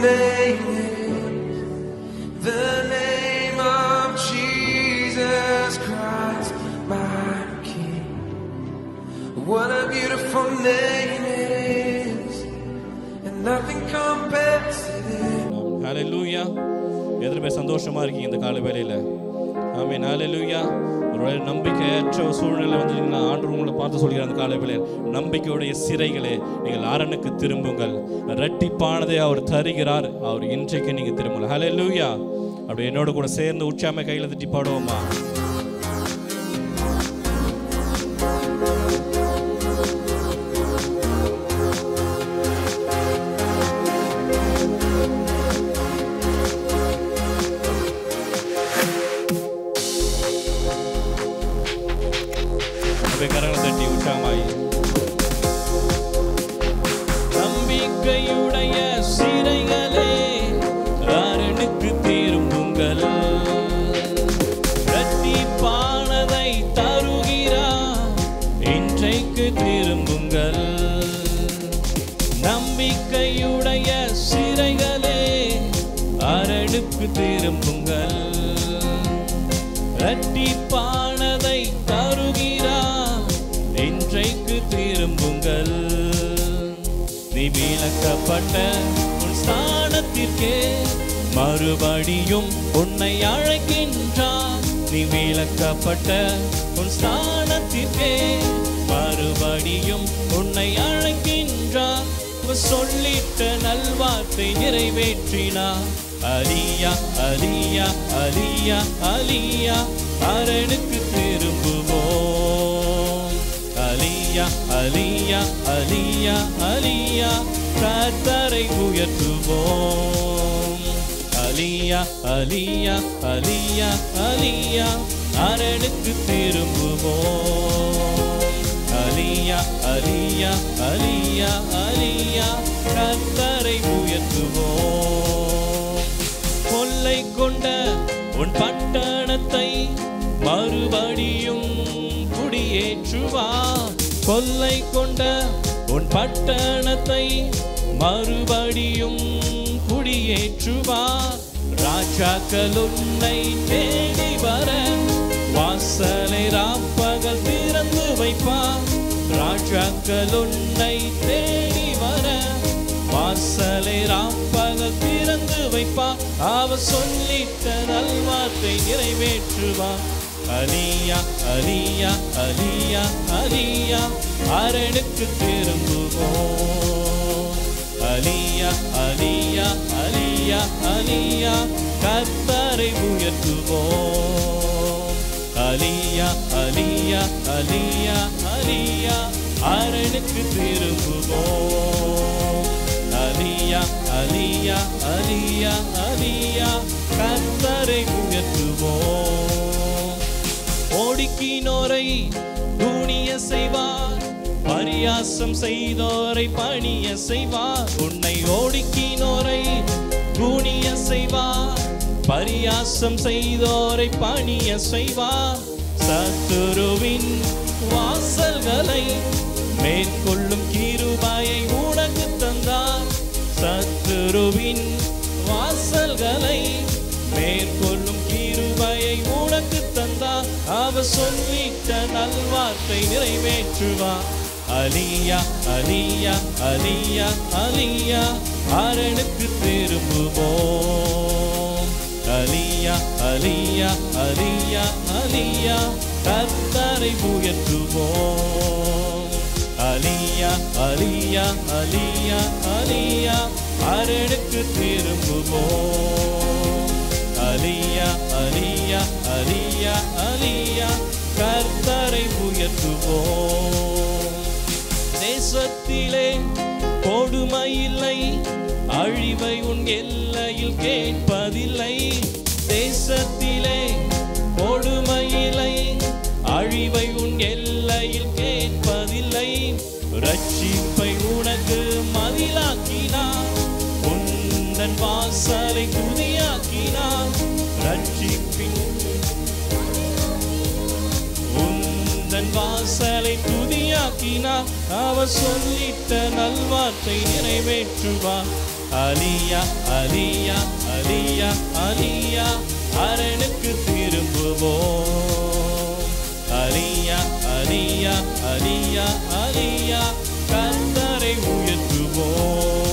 name is the name of Jesus Christ, my King. What a beautiful name it is, and nothing compares to it. Hallelujah. எத்தனை பேர் சந்தோஷமா இருக்கீங்க இந்த கால வேளையில? ஆமென். ஹalleluya. ஒரு நம்பிக்கையற்ற சூழ்நிலை வந்து ஆண்டவர் உங்களை பார்த்து சொல்கிறார் அந்த கால வேளையில், நம்பிக்கையுடைய சிறைகளே நீங்கள் அரணுக்கு திரும்புங்கள், இரட்டிப்பானதை அவர் தருகிறார், அவர் இன்றைக்கு நீங்க திரும்புங்கள். ஹalleluya. அப்படி என்னோட கூட சேர்ந்து உற்சாகமா கையில தட்டி பாடுவோமா? கரங்களை தட்டி உற்சாகமாய் நம்பிக்கையுடைய சிறைகளே அரணுக்கு திரும்புங்கள், இரட்டிப்பானதை தருகிறார், இன்றைக்கு திரும்புங்கள். நம்பிக்கையுடைய சிறைகளே அரணுக்கு திரும்புங்கள், இரட்டிப்பானதை தருகிறார், இன்றைக்கு திரும்புங்கள். நீ விலக்கப்பட்ட உன் ஸ்தானத்திற்கே மறுபடியும் உன்னை அழைக்கின்றார். நீ விலக்கப்பட்ட உன் ஸ்தானத்திற்கே மறுபடியும் உன்னை அழைக்கின்றார். சொல்லிட்ட நல்வார்த்தை நிறைவேற்றினார். அலியா அலியா அலியா அலியா அரணுக்கு திரும்புவோம். அலியா அலியா அலியா அலியா கர்த்தரை உயர்த்துவோம். அலியா அலியா அலியா அலியா அரணுக்கு திரும்புவோம். அலியா அலியா அலியா அலியா கர்த்தரை உயர்த்துவோம். கொள்ளை கொண்ட உன் பட்டணத்தை மறுபடியும் குடியேற்றுவார். கொள்ளை கொண்ட உன் பட்டணத்தை மறுபடியும் குடியேற்றுவார். ராஜாக்கள் உன்னை தேடி வர வாசலை ராப்பகல் திறந்து வைப்பார். ராஜாக்கள் உன்னை தேடி வர வாசலை ராப்பகல் திறந்து வைப்பார். அவர் சொல்லிட்ட நல்வார்த்தை நிறைவேற்றுவார். அலியா அலியா அலியா அலியா அரணுக்கு திரும்புவோம். அலியா அலியா அலியா அலியா கர்த்தரை உயர்த்துவோம். அலியா அலியா அலியா அலியா அரணுக்கு திரும்புவோம். அலியா அலியா அலியா அலியா கர்த்தரை உயர்த்துவோம். ஒடுக்கினோரை குனிய செய்வார், பரியாசம் செய்தோரை பணிய செய்வார். உன்னை ஒடுக்கினோரை குனிய செய்வார், பரியாசம் செய்தோரை பணிய செய்வார். சத்துருவின் வாசல்களை மேற்கொள்ளும் கிருபையை உனக்கு தந்தார். சத்துருவின் வாசல்களை மேற்கொள்ளும் கிருபையை உனக்கு தந்தார். அவர் சொல்லிட்ட நல்வார்த்தை நிறைவேற்றுவார். அலியா அலியா அலியா அலியா அரணுக்கு திரும்புவோம். அலியா அலியா அலியா அலியா கர்த்தரை உயர்த்துவோம். அலியா அலியா அலியா அலியா அரணுக்கு திரும்புவோம். அலியா அலியா அலியா அலியா கர்த்தரை உயர்த்துவோம். தேசத்திலே கொடுமை இல்லை, அழிவை உன் எல்லையில் கேட்பதில்லை. தேசத்திலே கொடுமை இல்லை, அழிவை உன் எல்லையில் கேட்பதில்லை. ரட்சிப்பை உனக்கு மதிலாக்கினார், உந்தன் வாசலை துதியாக்கினார். ரட்சிப்பின் உந்தன் வாசலை துதியாக்கினார். அவர் சொல்லிட்ட நல்வார்த்தை நிறைவேற்றுவார். அலியா அலியா அலியா அலியா அரணுக்கு திரும்புவோம். அலியா அலியா அலியா அலியா கர்த்தரை உயர்த்துவோம்.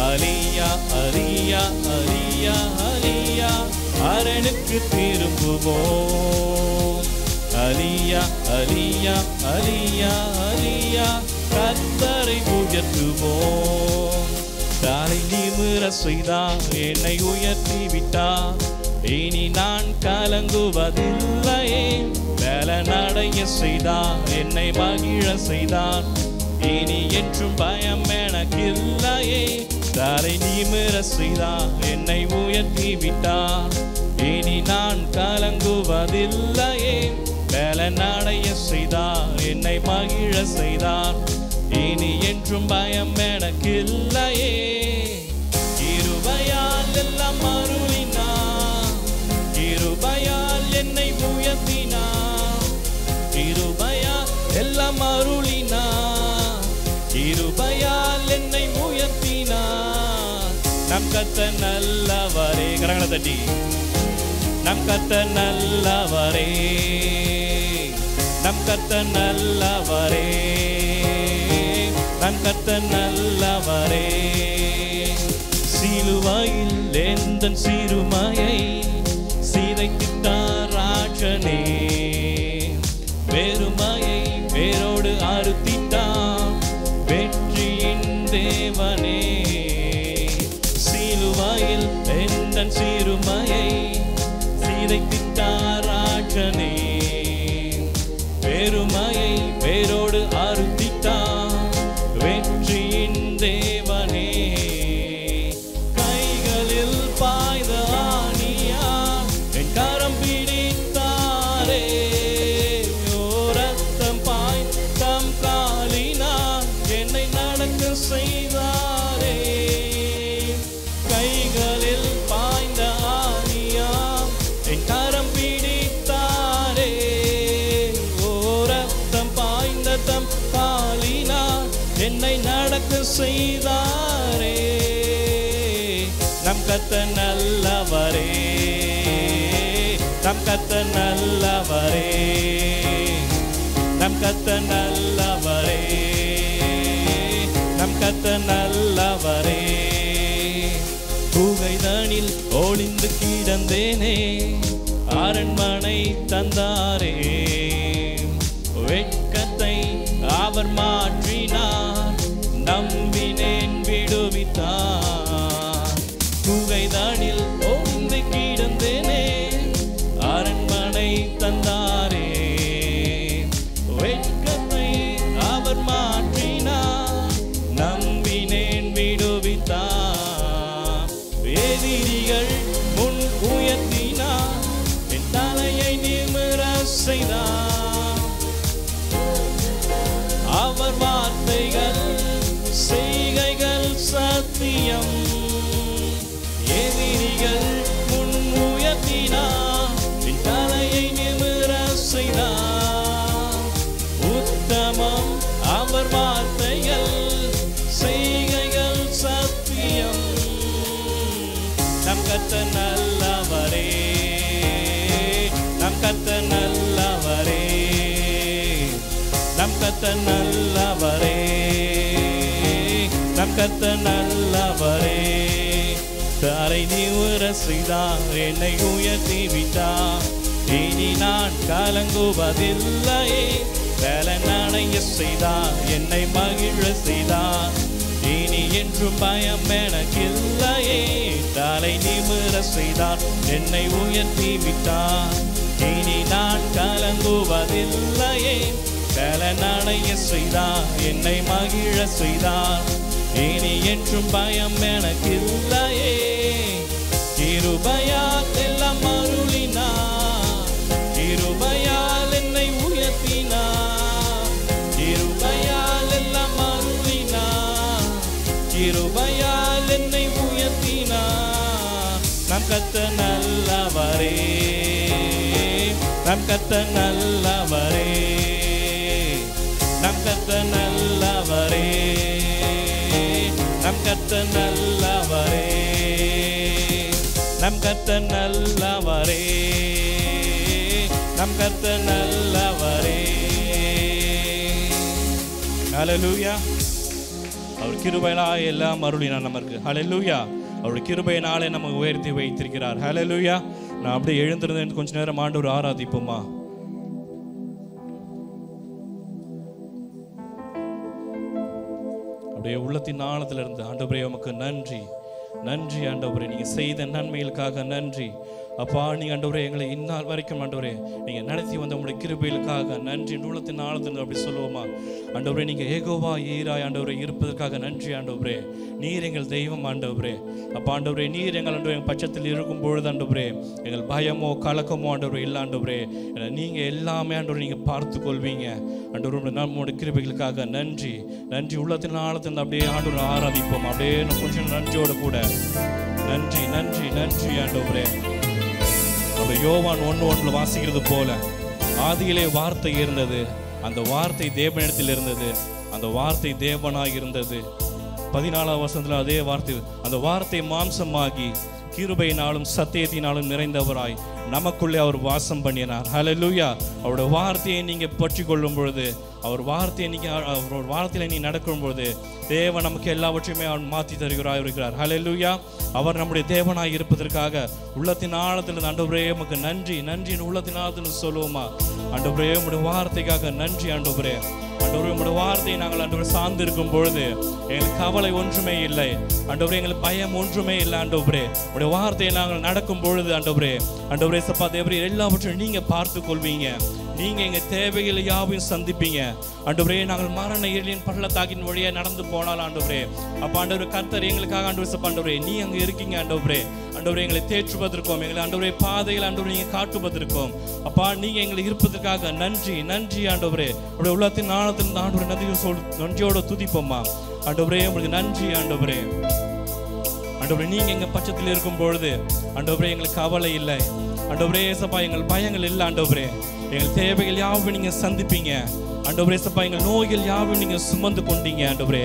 அலியா அலியா அலியா அலியா அரணுக்கு திரும்புவோம். அலியா அலியா அலியா அலியா கர்த்தரை உயர்த்துவோம். தலை நிமிர செய்தார், என்னை உயர்த்தி விட்டார், இனி நான் கலங்குவதில்லையே. பலனடைய செய்தார், என்னை மகிழ செய்தார், இனி என்றும் பயம் எனக்கில்லையே. தலை நிமிர செய்தார், என்னை உயர்த்தி விட்டார், இனி நான் கலங்குவதில்லையே. பலனடைய செய்தார், என்னை மகிழ செய்தார், இனி என்றும் பயம் எனக்கில்லையே. கிருபையால் எல்லாம் அருளினார், கிருபையால் என்னை உயர்த்தினார், கிருபையால் எல்லாம் அருளினார், கிருபையால் என்னை உயர்த்தினார். நம் கர்த்தர் நல்லவரே, கரங்களை தட்டி, நம் கர்த்தர் நல்லவரே, நம் கர்த்தர் நல்லவரே, நம் கர்த்தர் நல்லவரே. சிலுவையில் எந்தன் சிறுமையை சிதைத்திட்டார் ராஜனே, வெறுமையை வேரோடு அறுத்திட்டார் வெற்றியின் தேவனே. சிலுவையில் எந்தன் சிறுமையை சிதைத்திட்டார் ராஜனே, வெறுமையை வேரோடு அறுத்திட்டார் வெற்றியின் தேவனே. கைகளில் பாய்த ஆணியார் என் கரம் பிடித்தாரே, ரத்தம் பாய் தம் காலினார் என்னை நடக்க செய்தாரே. கைகளில் பாய்ந்த ஆணியார் என் கரம் பிடித்தாரே, ரத்தம் பாய்ந்த தம் காலினார் என்னை நடக்க செய்தாரே. நம் கர்த்தர் நல்லவரே, நம் கர்த்தர் நல்லவரே, நம் கர்த்தர் நல்லவரே, நம் கர்த்தர் நல்லவரே. புகைதனில் ஒளிந்து கிடந்தேனே, அரண்மனை தந்தாரே, வெட்கத்தை அவர் மாற்றினார், நம்பினேன் விடுவித்தார். புகைதனில் ஒளிந்து கிடந்தேனே, அரண்மனை தந்தாரே, வெட்கத்தை அவர் மாற்றினார், நம்பினேன் விடுவித்தார். எதிரிகள் முன் உயர்த்தினார், என் தலையை நிமிர செய்தார். அவர் வார்த்தைகள் செய்கைகள் சத்தியம். எதிரிகள் முன் உயர்த்தினார், என் தலையை நிமிர செய்தார். உத்தமம் அவர் வார்த்தைகள் செய்கைகள் சத்தியம். நம் கர்த்தர் நல்லவரே, நம் கர்த்தர் நல்லவரே, நம் கர்த்தர் நல்லவரே, நம் கர்த்தர் நல்லவரே. தரை நிமிர செய்தார், என்னை உயர்த்தி விட்டார், இனி நான் கலங்குவதில்லையே. பலனடைய செய்தார், என்னை மகிழ செய்தார், இனி என்றும் பயம் எனக்கில்லையே. தலை நிமிர செய்தார், என்னை உயர்த்தி விட்டார், இனி நான் கலங்குவதில்லையே. பலனடைய செய்தார், என்னை மகிழ செய்தார், இனி என்றும் பயம் எனக்கில்லையே. கிருபையால் எல்லாம் அருளினார், கிருபையால் என்னை உயர்த்தினார், கிருபையால் எல்லாம் அருளினார், கிருபையால் என்னை உயர்த்தினார். நம் கர்த்தர் நல்லவரே, நம் கர்த்தர் நல்லவரே, நம் கர்த்தர் நல்லவரே, நம் கர்த்தர் நல்லவரே, நம் கர்த்தர் நல்லவரே, நம் கர்த்தர் நல்லவரே. ஹல்லேலூயா. அவர் கிருபையினாலே எல்லாம் அருளினார் நமக்கு. ஹல்லேலூயா. அவருடைய கிருபையினாலே நம்ம உயர்த்தி வைத்திருக்கிறார். ஹல்லேலூயா. நான் அப்படியே எழுந்திருந்தேன், கொஞ்ச நேரம் ஆண்டவரை ஆராதிப்போமா? அப்படியே உள்ளத்தின் ஆழத்தில் இருந்து ஆண்டவரே உமக்கு நன்றி, நன்றி ஆண்டவரே, நீங்க செய்த நன்மைகளுக்காக நன்றி அப்பா. நீங்க ஆண்டவரே எங்களை இந்நாள் வரைக்கும் ஆண்டவரே நீங்க நடத்தி வந்த உங்களுடைய கிருபைகளுக்காக நன்றி. உள்ளத்தின் ஆழத்தில் அப்படி சொல்லுவோமா? ஆண்டவரே நீங்க ஏகோவா ஈராய் ஆண்டவரே இருப்பதற்காக நன்றி ஆண்டவரே. நீர் எங்கள் தெய்வம் ஆண்டவரே. அப்பா ஆண்டவரே நீர் எங்கள் ஆண்டவரே எங்கள் பட்சத்தில் இருக்கும் பொழுது ஆண்டவரே எங்கள் பயமோ கலக்கமோ ஆண்டவரே இல்லை ஆண்டவரே. நீங்க எல்லாமே ஆண்டவரே நீங்க பார்த்து கொள்வீங்க ஆண்டவரே. நம்முடைய கிருபைகளுக்காக நன்றி, நன்றி. உள்ளத்தின் ஆழத்தில் அப்படியே ஆண்டவரை ஆராதிப்போம். அப்படியே கொஞ்சம் நன்றியோட கூட நன்றி, நன்றி, நன்றி ஆண்டவரே. அப்படி யோவான் 1:1 வாசிக்கிறது போல, ஆதியிலே வார்த்தை இருந்தது, அந்த வார்த்தை தேவனிடத்தில் இருந்தது, அந்த வார்த்தை தேவனாய் இருந்தது. 14ஆம் வசனத்தில் அதே வார்த்தை, அந்த வார்த்தை மாம்சமாகி கிருபையினாலும் சத்தியத்தினாலும் நிறைந்தவராய் நமக்குள்ளே அவர் வாசம் பண்ணினார். ஹல்லேலூயா. அவருடைய வார்த்தையை நீங்க பற்றி கொள்ளும் பொழுது, அவர் வார்த்தையை நீங்க அவரோட வார்த்தையில நீ நடக்கும் பொழுது தேவன் நமக்கு எல்லாவற்றையுமே அவர் மாற்றி தருகிறார் இருக்கிறார். ஹல்லேலூயா. அவர் நம்முடைய தேவனாய் இருப்பதற்காக உள்ளத்தின் ஆழத்தில் ஆண்டவரே நமக்கு நன்றி, நன்றி. உள்ளத்தின் ஆழத்தில் சொல்லுவோமா? ஆண்டவரே உம்முடைய வார்த்தைக்காக நன்றி ஆண்டவரே. ஆண்டவரே உம்முடைய வார்த்தையை நாங்கள் ஆண்டவரே சார்ந்து இருக்கும் பொழுது எங்களுக்கு கவலை ஒன்றுமே இல்லை ஆண்டவரே, எங்களுக்கு பயம் ஒன்றுமே இல்லை ஆண்டவரே. உடைய வார்த்தையை நாங்கள் நடக்கும் பொழுது ஆண்டவரே, ஆண்டவரே சப்பா தேவரே எல்லாவற்றையும் நீங்க பார்த்து கொள்வீங்க. நீங்க எங்க தேவைகளை யாவையும் சந்திப்பீங்க ஆண்டவரே. நாங்கள் மரண இருளின் பள்ளத்தாக்கின் வழியா நடந்து போனால் ஆண்டவரே அப்பா ஆண்டவரே கர்த்தர் எங்களுக்காக ஆண்டவரே சப்பா ஆண்டவரே நீ அங்க இருக்கீங்க ஆண்டவரே. ஆண்டவரே எங்களை தேற்றுவதற்கும் எங்களை ஆண்டவரே பாதையில் ஆண்டவரே நீங்க காட்டுவதற்கும் அப்பா நீங்க எங்களை இருப்பதற்காக நன்றி, நன்றி ஆண்டவரே. உடைய உள்ளத்தின் ஆழத்தில் ஆண்டவரே நன்றியோட துதிப்போமா? ஆண்டவரே உங்களுக்கு நன்றி ஆண்டவரே. ஆண்டவரே நீங்க எங்க பட்சத்தில் இருக்கும் பொழுது ஆண்டவரே எங்களுக்கு கவலை இல்லை ஆண்டவரே சப்பா, எங்கள் பயங்கள் இல்லை ஆண்டவரே. எங்கள் தேவைகள் யாவும் நீங்க சந்திப்பீங்க ஆண்டவரே சப்பா. எங்கள் நோய்கள் யாவும் நீங்க சுமந்து கொண்டீங்க ஆண்டவரே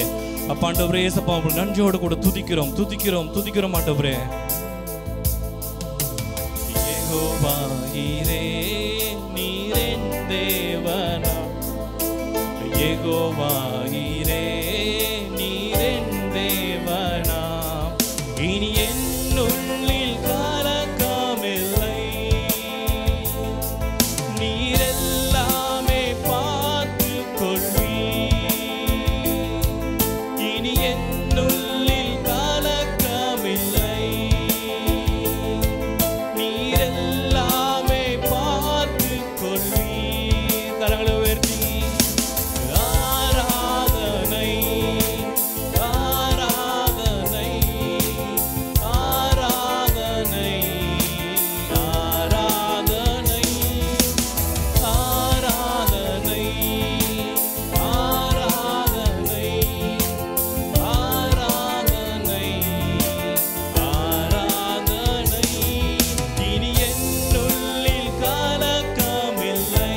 அப்பா. ஆண்டவரே சப்பா உங்களுக்கு நன்றியோடு கூட துதிக்கிறோம், துதிக்கிறோம், துதிக்கிறோம் ஆண்டவரே. யெகோவா ஈரே நீரென் தேவனா, யெகோவா ஈரே நீரென் தேவனா, இனி என்னுள்ளில் கலக்கமில்லை, நீரெல்லாமே பார்த்து கொள்வீர், இனி என்னுள்ளில் கலக்கமில்லை, நீரெல்லாமே பார்த்து கொள்வீர். கரங்களை உயர்த்தி ஆராதனை, ஆராதனை, ஆராதனை, ஆராதனை, ஆராதனை, ஆராதனை, ஆராதனை, ஆராதனை, இனி என்னுள்ளில் கலக்கமில்லை,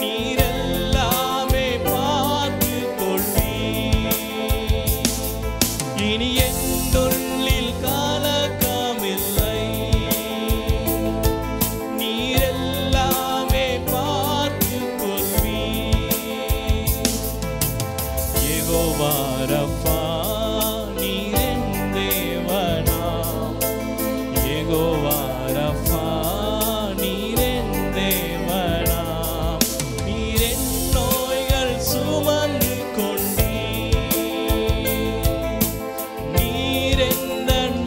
நீரெல்லாமே பார்த்து கொள்வீர், இனி என்னுள்ளில் கலக்கமில்லை, நீரெல்லாமே பார்த்து கொள்வீர். யெகோவா ரஃபா நீரென் தேவனாம், யெகோவா ரஃபா நீரென் தேவனாம், நீரென் நோய்கள் சுமந்து கொண்டீர், நீரெந்தன்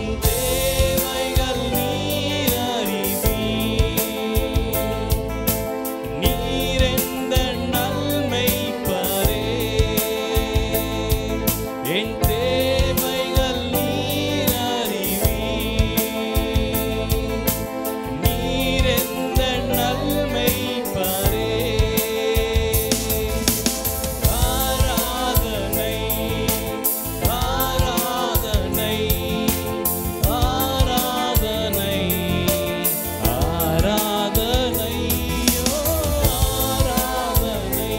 என் தேவைகள் நீர் அறிவீர். நீர் எந்த நன்மை பாரே. என் தேவைகள் நீர் அறிவீர். நீர் எந்த நன்மை பாரே. ஆராதனை ஆராதனை ஆராதனை ஆராதனை ஆராதனை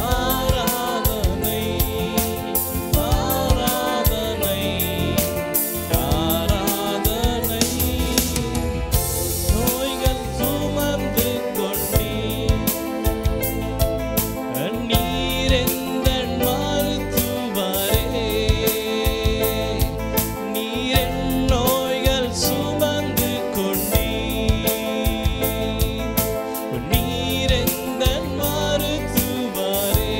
ஆராதனை ஆராதனை ஆராதனை. நோய்கள் சுமந்து கொண்டீர். நீர் எந்தன் மருத்துவரே. நீர் என் நோய்கள் சுமந்து கொண்டீர். நீர் எந்தன் மருத்துவரே.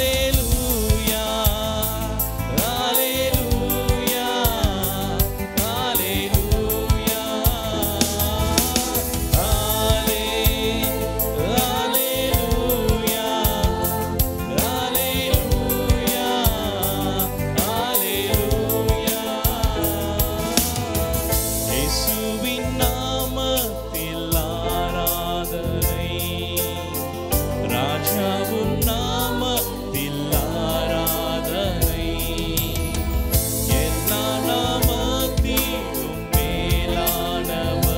அல்லேலூயா அல்லேலூயா அல்லேலூயா அல்லேலூயா அல்லேலூயா அல்லேலூயா. இயேசுவின் நாமத்தில் ஆராதனை. ராஜாவும் நாமத்தில் ஆராதனை. எல்லா நாமத்திலும் மேலானவர்.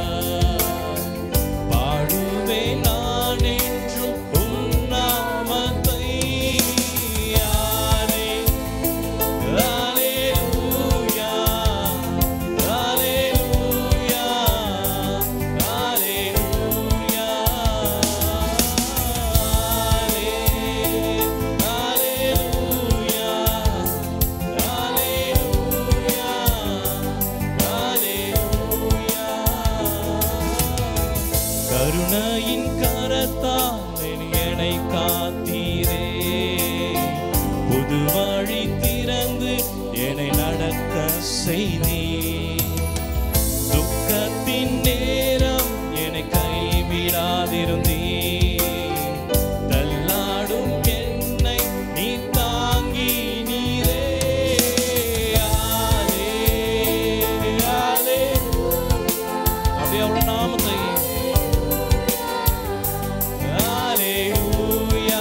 பாடுவேன் நான் என்றும் உம் நாமத்தை. அல்லேலூயா அல்லேலூயா அல்லேலூயா. அல்லேலூயா அல்லேலூயா அல்லேலூயா. கருணையின் கரத்தால் என்னை காத்தீரே. புது வழி திறந்து என்னை நடக்க செய்தீர். துக்கத்தின் நேரம் என்னை கைவிடாதிருந்தீர். தள்ளாடும் என்னை நீ தாங்கி நீரே. அப்படியே அவருடைய நாமத்தை. அல்லேலூயா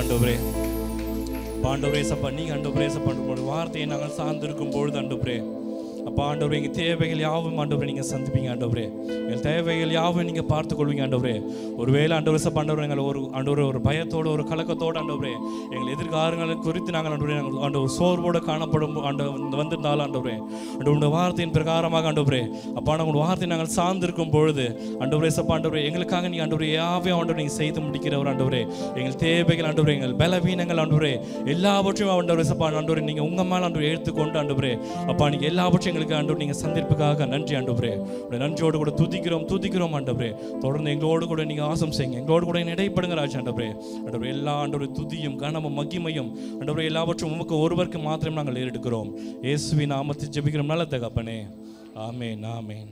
ஆண்டவரே. ஆண்டவரே சப்பா, நீங்க ஆண்டவரே சப்பா உங்களுடைய வார்த்தையை நாங்கள் சார்ந்திருக்கும் பொழுது ஆண்டவரே அப்பா ஆண்டவரே எங்கள் தேவைகள் யாவும் ஆண்டவரே நீங்கள் சந்திப்பீங்க ஆண்டவரே. எங்கள் தேவைகள் யாவும் நீங்கள் பார்த்துக்கொள்வீங்க ஆண்டவரே. ஒருவேளை ஆண்டவரே சப்பா ஆண்டவரே எங்களை ஒரு பயத்தோடு ஒரு கலக்கத்தோடு ஆண்டவரே எங்கள் எதிர்காலங்களை குறித்து நாங்கள் ஆண்டவரே நாங்கள் ஆண்டவர் சோர்வோடு காணப்படும் வந்திருந்தாலும் ஆண்டவரே ஆண்டவருடைய வார்த்தையின் பிரகாரமாக ஆண்டவரே அப்பா உங்களுடைய வார்த்தையை நாங்கள் சார்ந்திருக்கும் பொழுது ஆண்டவரே சப்பா ஆண்டவரே எங்களுக்காக நீ ஆண்டவரே யாவையும் ஆண்டவரை நீங்கள் செய்து முடிக்கிறவர் ஆண்டவரே. எங்கள் தேவைகள் ஆண்டவரே எங்கள் பலவீனங்கள் ஆண்டவரே எல்லாவற்றையும் ஆண்டவரே சப்பா ஆண்டவரே நீங்கள் உங்கள் மேலே ஆண்டவரை எடுத்துக்கொண்டு ஆண்டவரே அப்பா நீங்கள் எல்லாவற்றையும் எங்களுக்கு ஆண்டவர் நீங்கள் சந்திப்புக்காக நன்றி ஆண்டவரே. நன்றியோடு கூட துதிக்கிறோம் ஆண்டவரே. தொடர்ந்து எங்களோடு கூட நீங்கள் ஆசம் செய்யுங்க, எங்களோடு கூட இடைப்படுங்க ராஜா ஆண்டவரே. ஆண்டவரே எல்லா ஆண்டவரே துதியும் கனமும் மகிமையும் ஆண்டவரே எல்லாவற்றும் உமக்கு ஒருவருக்கு மாத்திரம் நாங்கள் ஏறெடுக்கிறோம். இயேசுவின் நாமத்தில் ஜெபிக்கிறோம் நல்ல தகப்பனே. ஆமென் ஆமென்.